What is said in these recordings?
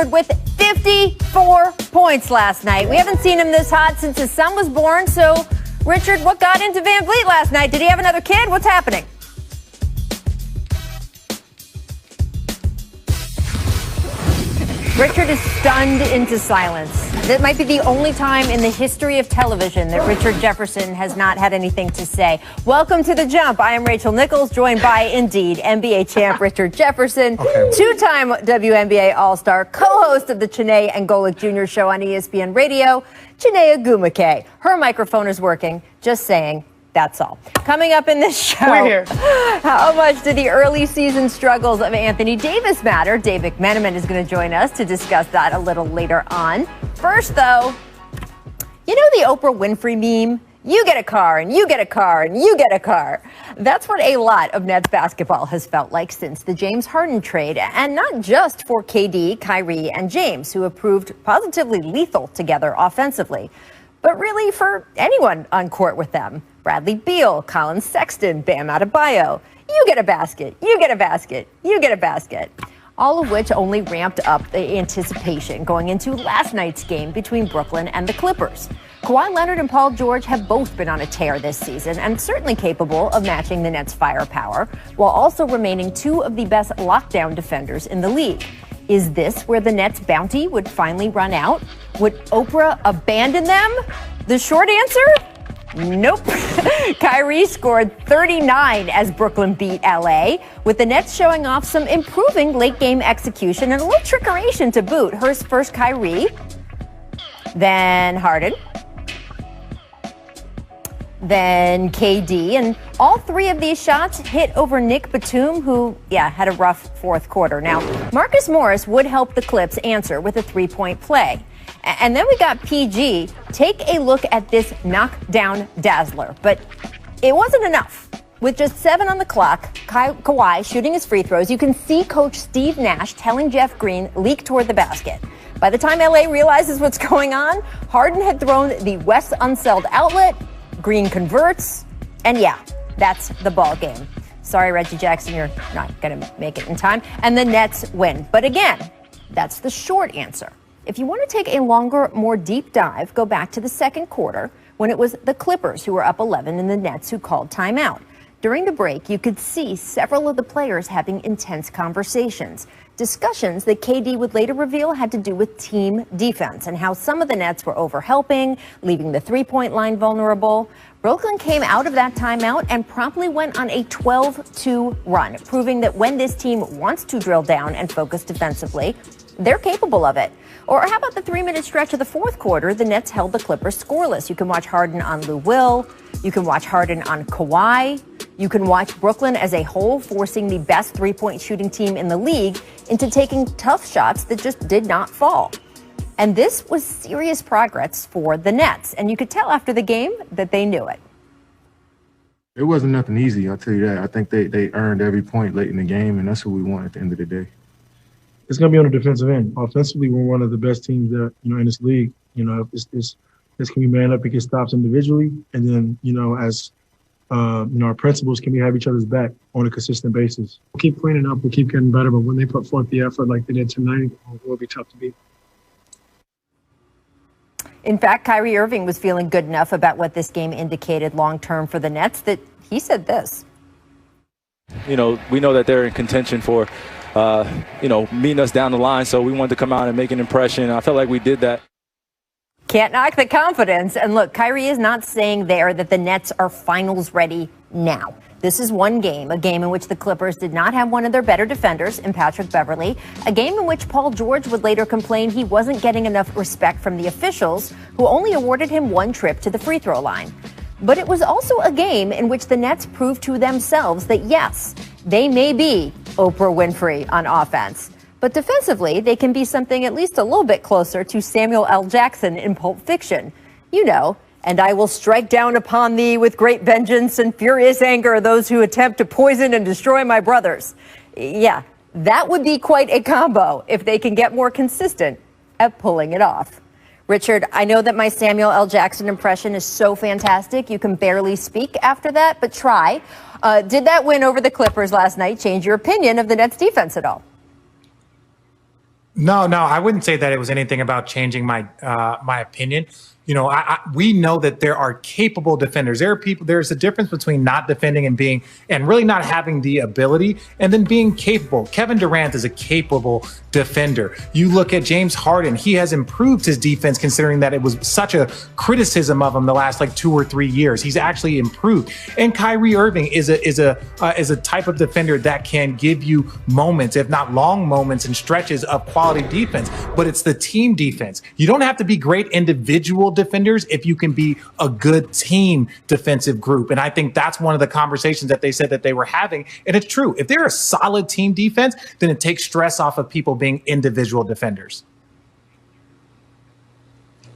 Horford with 54 points last night. We haven't seen him this hot since his son was born. So, Richard, what got into Van Vliet last night? Did he have another kid? What's happening? Richard is stunned into silence. That might be the only time in the history of television that Richard Jefferson has not had anything to say. Welcome to The Jump. I am Rachel Nichols, joined by, indeed, NBA champ Richard Jefferson, two-time WNBA All-Star, co-host of the Chiney and Golic Jr. show on ESPN Radio, Chiney Agumake. Her microphone is working, just saying. That's all. Coming up in this show, we're here. How much did the early season struggles of Anthony Davis matter? Dave McMenamin is going to join us to discuss that a little later on. First, though, you know the Oprah Winfrey meme? You get a car, and you get a car, and you get a car. That's what a lot of Nets basketball has felt like since the James Harden trade. And not just for KD, Kyrie, and James, who have proved positively lethal together offensively, but really for anyone on court with them. Bradley Beal, Colin Sexton, Bam Adebayo. You get a basket, you get a basket, you get a basket. All of which only ramped up the anticipation going into last night's game between Brooklyn and the Clippers. Kawhi Leonard and Paul George have both been on a tear this season and certainly capable of matching the Nets' firepower, while also remaining two of the best lockdown defenders in the league. Is this where the Nets' bounty would finally run out? Would Oprah abandon them? The short answer? Nope. Kyrie scored 39 as Brooklyn beat LA, with the Nets showing off some improving late-game execution and a little trickeration to boot. First Kyrie, then Harden, then KD, and all three of these shots hit over Nick Batum, who, had a rough fourth quarter. Now, Marcus Morris would help the Clips answer with a three-point play. And then we got PG. Take a look at this knockdown dazzler. But it wasn't enough. With just 7 on the clock, Kawhi shooting his free throws, you can see Coach Steve Nash telling Jeff Green, leak toward the basket. By the time LA realizes what's going on, Harden had thrown the West Unseld outlet, Green converts, and that's the ball game. Sorry, Reggie Jackson, you're not going to make it in time. And the Nets win. But again, that's the short answer. If you want to take a longer, more deep dive, go back to the second quarter when it was the Clippers who were up 11 and the Nets who called timeout. During the break, you could see several of the players having intense conversations. Discussions that KD would later reveal had to do with team defense and how some of the Nets were overhelping, leaving the three-point line vulnerable. Brooklyn came out of that timeout and promptly went on a 12-2 run, proving that when this team wants to drill down and focus defensively, they're capable of it. Or how about the 3-minute stretch of the fourth quarter? The Nets held the Clippers scoreless. You can watch Harden on Lou Will. You can watch Harden on Kawhi. You can watch Brooklyn as a whole forcing the best three-point shooting team in the league into taking tough shots that just did not fall. And this was serious progress for the Nets. And you could tell after the game that they knew it. It wasn't nothing easy, I'll tell you that. I think they earned every point late in the game, and that's what we want at the end of the day. It's going to be on the defensive end. Offensively, we're one of the best teams that, in this league. If this can be man up, it gets stops individually. And then, as our principals can have each other's back on a consistent basis. We'll keep cleaning up, we'll keep getting better, but when they put forth the effort like they did tonight, it will be tough to beat. In fact, Kyrie Irving was feeling good enough about what this game indicated long-term for the Nets that he said this. We know that they're in contention for meeting us down the line. So we wanted to come out and make an impression. I felt like we did that. Can't knock the confidence. And look, Kyrie is not saying there that the Nets are finals ready now. This is one game, a game in which the Clippers did not have one of their better defenders in Patrick Beverley, a game in which Paul George would later complain he wasn't getting enough respect from the officials, who only awarded him one trip to the free throw line. But it was also a game in which the Nets proved to themselves that, yes, they may be Oprah Winfrey on offense, but defensively, they can be something at least a little bit closer to Samuel L. Jackson in Pulp Fiction. And I will strike down upon thee with great vengeance and furious anger those who attempt to poison and destroy my brothers. Yeah, that would be quite a combo if they can get more consistent at pulling it off. Richard, I know that my Samuel L. Jackson impression is so fantastic you can barely speak after that, but try. Did that win over the Clippers last night change your opinion of the Nets defense at all? No, I wouldn't say that it was anything about changing my my opinion. You know, we know that there are capable defenders. There's a difference between not defending and really not having the ability and then being capable. Kevin Durant is a capable defender. You look at James Harden, he has improved his defense considering that it was such a criticism of him the last like 2 or 3 years. He's actually improved. And Kyrie Irving is a type of defender that can give you moments, if not long moments and stretches of quality defense, but it's the team defense. You don't have to be great individual defenders if you can be a good team defensive group. And I think that's one of the conversations that they said that they were having. And it's true. If they're a solid team defense, then it takes stress off of people being individual defenders.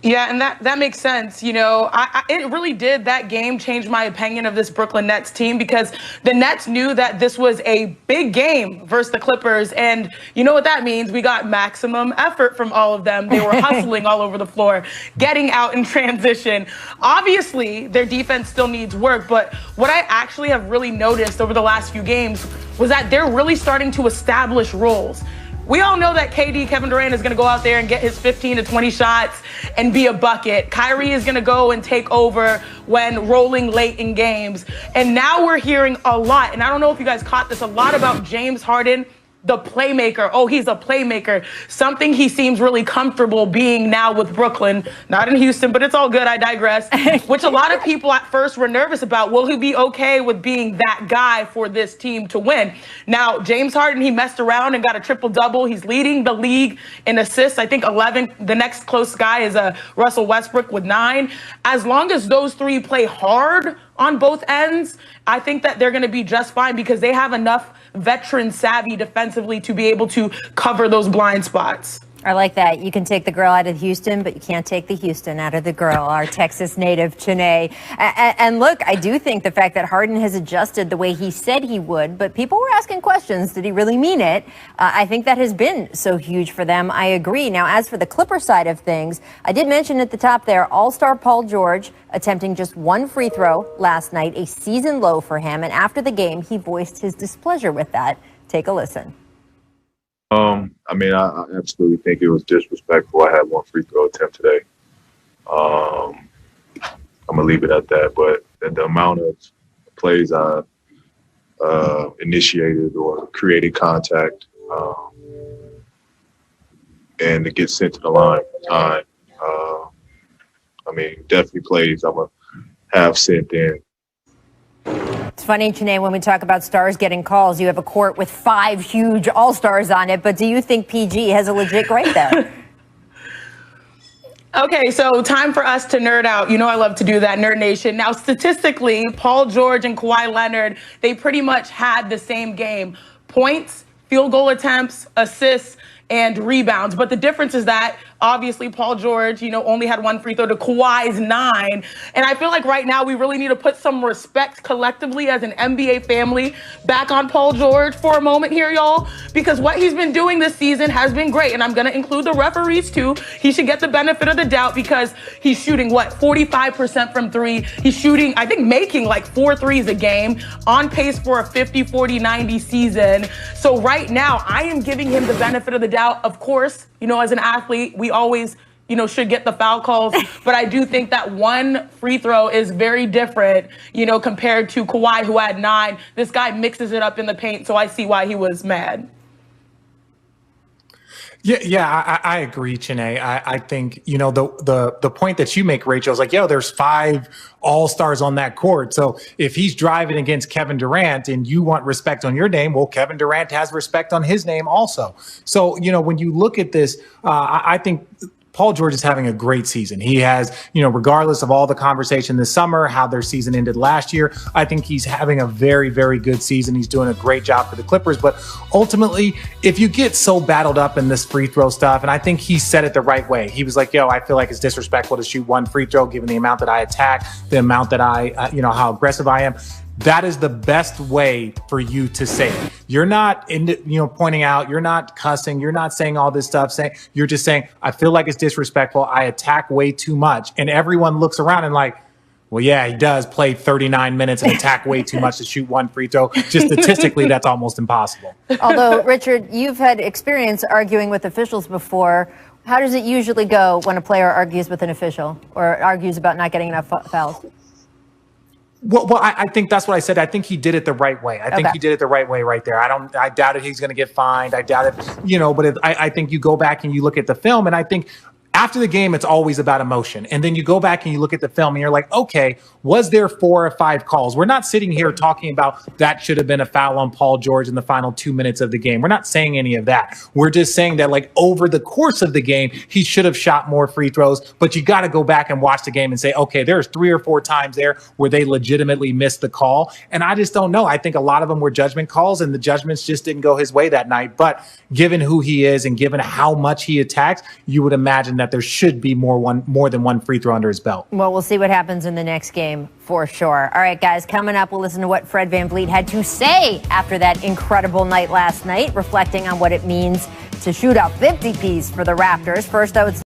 Yeah, and that makes sense. You know, it really did, that game change my opinion of this Brooklyn Nets team, because the Nets knew that this was a big game versus the Clippers. And you know what that means? We got maximum effort from all of them. They were hustling all over the floor, getting out in transition. Obviously, their defense still needs work. But what I actually have really noticed over the last few games was that they're really starting to establish roles. We all know that Kevin Durant, is going to go out there and get his 15 to 20 shots and be a bucket. Kyrie is going to go and take over when rolling late in games. And now we're hearing a lot, and I don't know if you guys caught this, a lot about James Harden, the playmaker. Oh, he's a playmaker. Something he seems really comfortable being now with Brooklyn. Not in Houston, but it's all good. I digress. Which a lot of people at first were nervous about. Will he be okay with being that guy for this team to win? Now, James Harden, he messed around and got a triple-double. He's leading the league in assists. I think 11. The next close guy is Russell Westbrook with 9. As long as those three play hard on both ends, I think that they're going to be just fine, because they have enough veteran savvy defensively to be able to cover those blind spots. I like that. You can take the girl out of Houston, but you can't take the Houston out of the girl, our Texas native, Chene. And look, I do think the fact that Harden has adjusted the way he said he would, but people were asking questions. Did he really mean it? I think that has been so huge for them. I agree. Now, as for the Clipper side of things, I did mention at the top there, All-Star Paul George attempting just 1 free throw last night, a season low for him. And after the game, he voiced his displeasure with that. Take a listen. I mean, I absolutely think it was disrespectful. I had 1 free throw attempt today. I'm gonna leave it at that. But the amount of plays I initiated or created contact, and to get sent to the line time, I mean, definitely plays I'm gonna have sent in. It's funny, Chene, when we talk about stars getting calls, you have a court with 5 huge all-stars on it, but do you think PG has a legit grade there? Okay, so time for us to nerd out. You know I love to do that, Nerd Nation. Now, statistically, Paul George and Kawhi Leonard, they pretty much had the same game. Points, field goal attempts, assists, and rebounds. But the difference is that obviously Paul George, only had 1 free throw to Kawhi's 9. And I feel like right now we really need to put some respect collectively as an NBA family back on Paul George for a moment here, y'all, because what he's been doing this season has been great. And I'm going to include the referees too. He should get the benefit of the doubt, because he's shooting 45% from 3. He's shooting, I think, making like 4 threes a game, on pace for a 50-40-90 season. So right now I am giving him the benefit of the doubt. Of course, as an athlete, we always, should get the foul calls. But I do think that 1 free throw is very different, compared to Kawhi, who had 9. This guy mixes it up in the paint, so I see why he was mad. Yeah, I agree, Chene. I think, the point that you make, Rachel, is like, there's 5 all-stars on that court. So if he's driving against Kevin Durant and you want respect on your name, well, Kevin Durant has respect on his name also. So, when you look at this, I think Paul George is having a great season. He has, regardless of all the conversation this summer, how their season ended last year, I think he's having a very, very good season. He's doing a great job for the Clippers. But ultimately, if you get so battled up in this free throw stuff, and I think he said it the right way. He was like, I feel like it's disrespectful to shoot 1 free throw given the amount that I attack, the amount that I, how aggressive I am. That is the best way for you to say it. You're not pointing out, you're not cussing, you're not saying all this stuff, you're just saying, I feel like it's disrespectful. I attack way too much. And everyone looks around and like, Well, yeah, he does play 39 minutes and attack way too much to shoot one free throw. Just statistically, that's almost impossible. Although, Richard, you've had experience arguing with officials before. How does it usually go when a player argues with an official or argues about not getting enough fouls? Well, I think that's what I said. I think he did it the right way. I think he did it the right way right there. I doubted he's going to get fined. I doubted, but I think you go back and you look at the film, and I think after the game, it's always about emotion. And then you go back and you look at the film and you're like, okay, was there 4 or 5 calls? We're not sitting here talking about that should have been a foul on Paul George in the final 2 minutes of the game. We're not saying any of that. We're just saying that, like, over the course of the game, he should have shot more free throws. But you got to go back and watch the game and say, okay, there's 3 or 4 times there where they legitimately missed the call. And I just don't know. I think a lot of them were judgment calls, and the judgments just didn't go his way that night. But given who he is and given how much he attacks, you would imagine that there should be more than one free throw under his belt. Well, we'll see what happens in the next game for sure. All right, guys, coming up, we'll listen to what Fred VanVleet had to say after that incredible night last night, reflecting on what it means to shoot a 50-piece for the Raptors. First, I would